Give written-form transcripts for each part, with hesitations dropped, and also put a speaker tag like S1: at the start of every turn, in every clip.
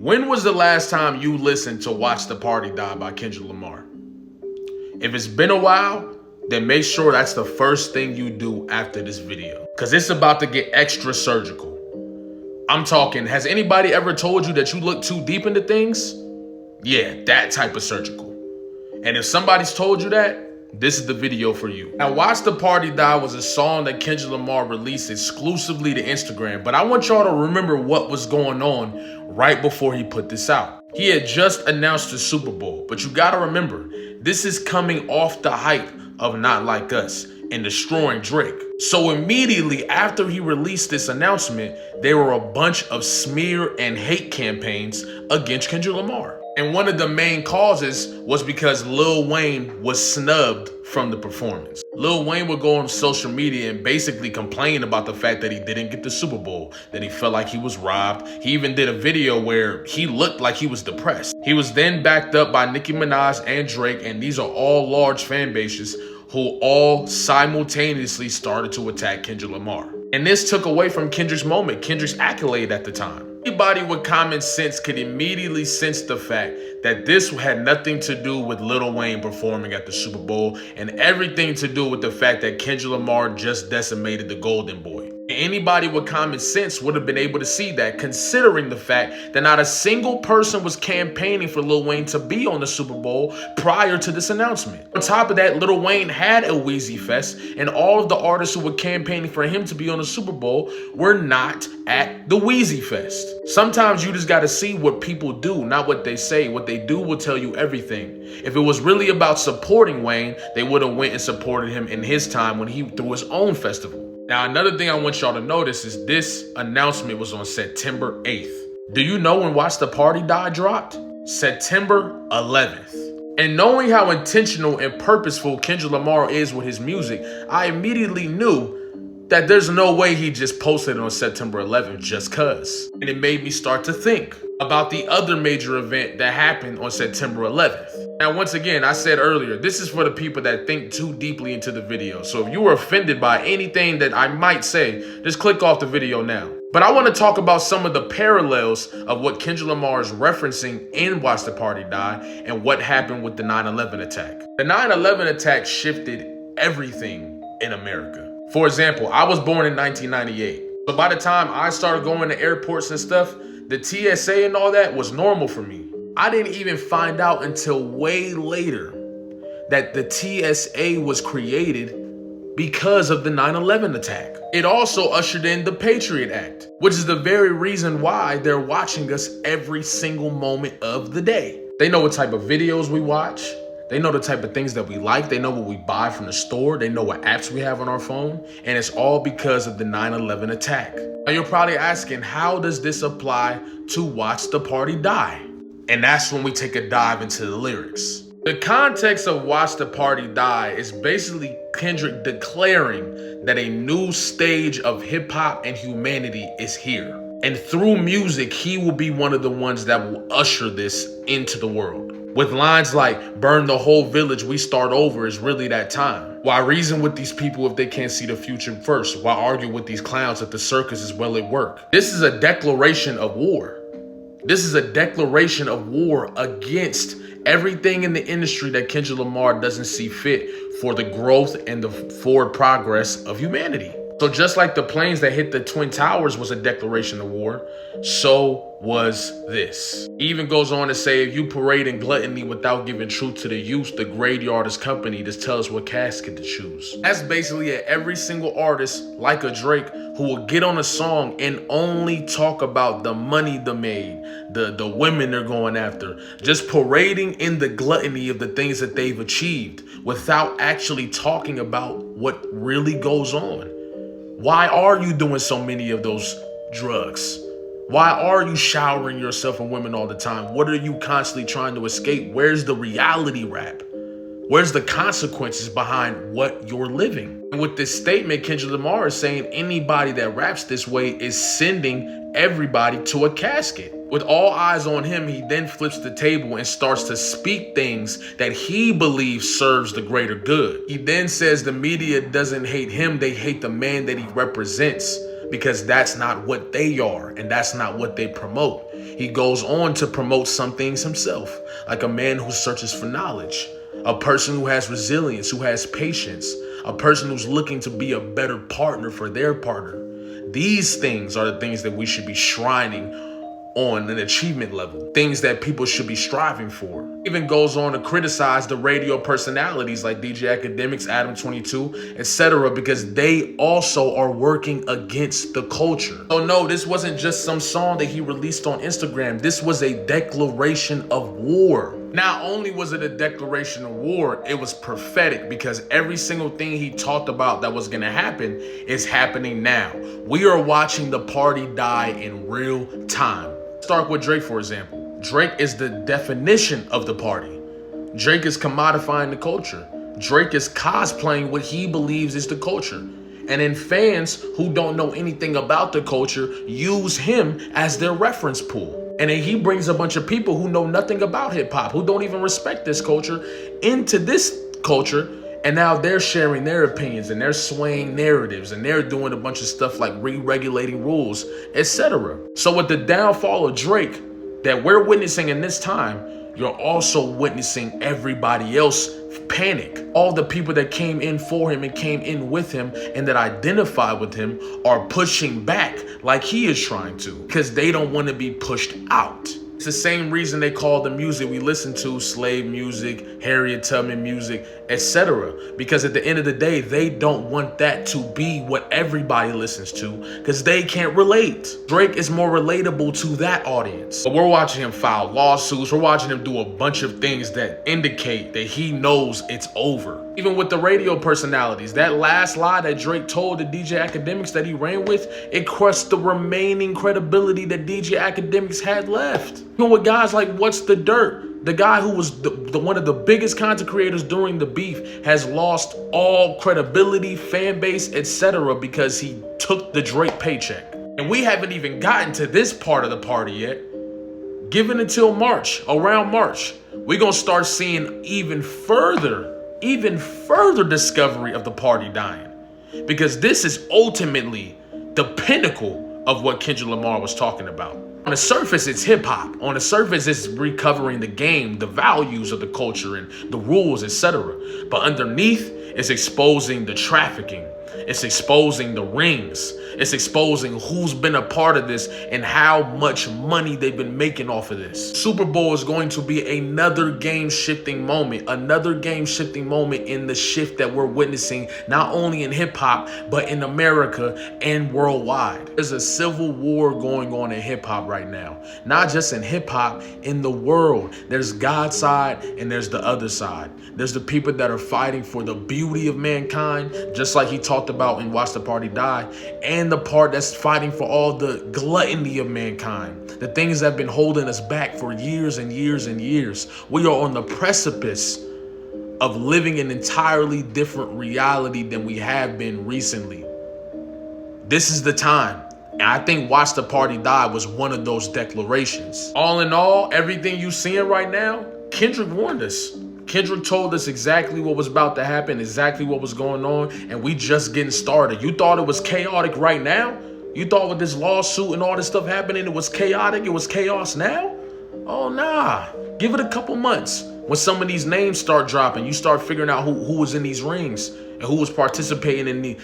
S1: When was the last time you listened to Watch the Party Die by Kendrick Lamar? If it's been a while, then make sure that's the first thing you do after this video, because it's about to get extra surgical. I'm talking, has anybody ever told you that you look too deep into things? Yeah, that type of surgical. And if somebody's told you that, this is the video for you. Now, Watch the Party Die was a song that Kendrick Lamar released exclusively to Instagram, but I want y'all to remember what was going on right before he put this out. He had just announced the Super Bowl, but you gotta remember, this is coming off the hype of Not Like Us and destroying Drake. So immediately after he released this announcement, there were a bunch of smear and hate campaigns against Kendrick Lamar. And one of the main causes was because Lil Wayne was snubbed from the performance. Lil Wayne would go on social media and basically complain about the fact that he didn't get the Super Bowl, that he felt like he was robbed. He even did a video where he looked like he was depressed. He was then backed up by Nicki Minaj and Drake, and these are all large fan bases who all simultaneously started to attack Kendrick Lamar. And this took away from Kendrick's moment, Kendrick's accolade at the time. Anybody with common sense could immediately sense the fact that this had nothing to do with Lil Wayne performing at the Super Bowl and everything to do with the fact that Kendrick Lamar just decimated the Golden Boy. Anybody with common sense would have been able to see that, considering the fact that not a single person was campaigning for Lil Wayne to be on the Super Bowl prior to this announcement. On top of that, Lil Wayne had a Wheezy Fest, and all of the artists who were campaigning for him to be on the Super Bowl were not at the Wheezy Fest. Sometimes you just gotta see what people do, not what they say. What they do will tell you everything. If it was really about supporting Wayne, they would have went and supported him in his time when he threw his own festival. Now, another thing I want y'all to notice is this announcement was on September 8th. Do you know when Watch the Party Die dropped? September 11th. And knowing how intentional and purposeful Kendrick Lamar is with his music, I immediately knew that there's no way he just posted it on September 11th just cuz. And it made me start to think about the other major event that happened on September 11th. Now, once again, I said earlier, this is for the people that think too deeply into the video. So if you were offended by anything that I might say, just click off the video now. But I want to talk about some of the parallels of what Kendrick Lamar is referencing in Watch the Party Die and what happened with the 9/11 attack. The 9/11 attack shifted everything in America. For example, I was born in 1998. So by the time I started going to airports and stuff, the TSA and all that was normal for me. I didn't even find out until way later that the TSA was created because of the 9/11 attack. It also ushered in the Patriot Act, which is the very reason why they're watching us every single moment of the day. They know what type of videos we watch. They know the type of things that we like. They know what we buy from the store. They know what apps we have on our phone. And it's all because of the 9/11 attack. Now you're probably asking, how does this apply to Watch the Party Die? And that's when we take a dive into the lyrics. The context of Watch the Party Die is basically Kendrick declaring that a new stage of hip hop and humanity is here. And through music, he will be one of the ones that will usher this into the world. With lines like, burn the whole village, we start over is really that time. Why reason with these people if they can't see the future first? Why argue with these clowns if the circus is well at work? This is a declaration of war. This is a declaration of war against everything in the industry that Kendrick Lamar doesn't see fit for the growth and the forward progress of humanity. So just like the planes that hit the Twin Towers was a declaration of war, so was this. He even goes on to say, if you parade in gluttony without giving truth to the youth, the graveyard is company. Just tell us what casket to choose. That's basically every single artist, like a Drake, who will get on a song and only talk about the money they made, the women they're going after, just parading in the gluttony of the things that they've achieved without actually talking about what really goes on. Why are you doing so many of those drugs? Why are you showering yourself in women all the time? What are you constantly trying to escape? Where's the reality rap? Where's the consequences behind what you're living? And with this statement, Kendrick Lamar is saying anybody that raps this way is sending everybody to a casket. With all eyes on him, he then flips the table and starts to speak things that he believes serves the greater good. He then says the media doesn't hate him, they hate the man that he represents, because that's not what they are and that's not what they promote. he goes on to promote some things himself, like a man who searches for knowledge, a person who has resilience, who has patience, a person who's looking to be a better partner for their partner. These things are the things that we should be shrining on an achievement level, things that people should be striving for. Even goes on to criticize the radio personalities like DJ Academics, Adam 22, etc., because they also are working against the culture. So no, this wasn't just some song that he released on Instagram. This was a declaration of war. Not only was it a declaration of war, it was prophetic, because every single thing he talked about that was gonna happen is happening now. We are watching the party die in real time. Start with Drake, for example. Drake is the definition of the party. Drake is commodifying the culture. Drake is cosplaying what he believes is the culture. And then fans who don't know anything about the culture use him as their reference pool. And then he brings a bunch of people who know nothing about hip hop, who don't even respect this culture, into this culture. And now they're sharing their opinions and they're swaying narratives and they're doing a bunch of stuff like re-regulating rules, etc. So with the downfall of Drake that we're witnessing in this time, you're also witnessing everybody else panic. All the people that came in for him and came in with him and that identify with him are pushing back like he is trying to, because they don't want to be pushed out. It's the same reason they call the music we listen to slave music, Harriet Tubman music, etc. Because at the end of the day, they don't want that to be what everybody listens to, because they can't relate. Drake is more relatable to that audience. But we're watching him file lawsuits. We're watching him do a bunch of things that indicate that he knows it's over. Even with the radio personalities, that last lie that Drake told the DJ Academics that he ran with, it crushed the remaining credibility that DJ Academics had left. Even with guys like What's the Dirt, the guy who was the one of the biggest content creators during the beef, has lost all credibility, fan base, etc. because he took the Drake paycheck. And we haven't even gotten to this part of the party yet. Give it until March, around March, we're gonna start seeing even further discovery of the party dying, because this is ultimately the pinnacle of what Kendrick Lamar was talking about. On the surface, it's hip hop. On the surface, it's recovering the game, the values of the culture and the rules, etc. But underneath, it's exposing the trafficking. It's exposing the rings. It's exposing who's been a part of this and how much money they've been making off of this. Super Bowl is going to be another game-shifting moment in the shift that we're witnessing, not only in hip-hop, but in America and worldwide. There's a civil war going on in hip-hop right now. Not just in hip-hop, in the world. There's God's side and there's the other side. There's the people that are fighting for the beauty of mankind, just like he talked about in Watch the Party Die, and the part that's fighting for all the gluttony of mankind, the things that have been holding us back for years and years and years. We are on the precipice of living an entirely different reality than we have been recently. This is the time. And I think Watch the Party Die was one of those declarations. All in all, everything you're seeing right now, Kendrick warned us. Kendrick told us exactly what was about to happen, exactly what was going on, and we just getting started. You thought it was chaotic right now? You thought with this lawsuit and all this stuff happening, it was chaotic, it was chaos now? Oh, nah. Give it a couple months. When some of these names start dropping, you start figuring out who was in these rings and who was participating in the...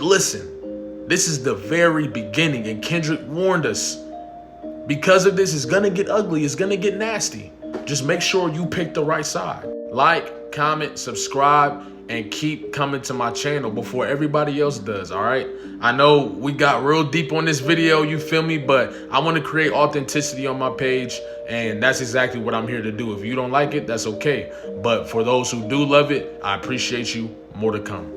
S1: Listen, this is the very beginning, and Kendrick warned us. Because of this, it's gonna get ugly, it's gonna get nasty. Just make sure you pick the right side. Like, comment, subscribe, and keep coming to my channel before everybody else does, all right? I know we got real deep on this video, you feel me? But I want to create authenticity on my page, and that's exactly what I'm here to do. If you don't like it, that's okay. But for those who do love it, I appreciate you. More to come.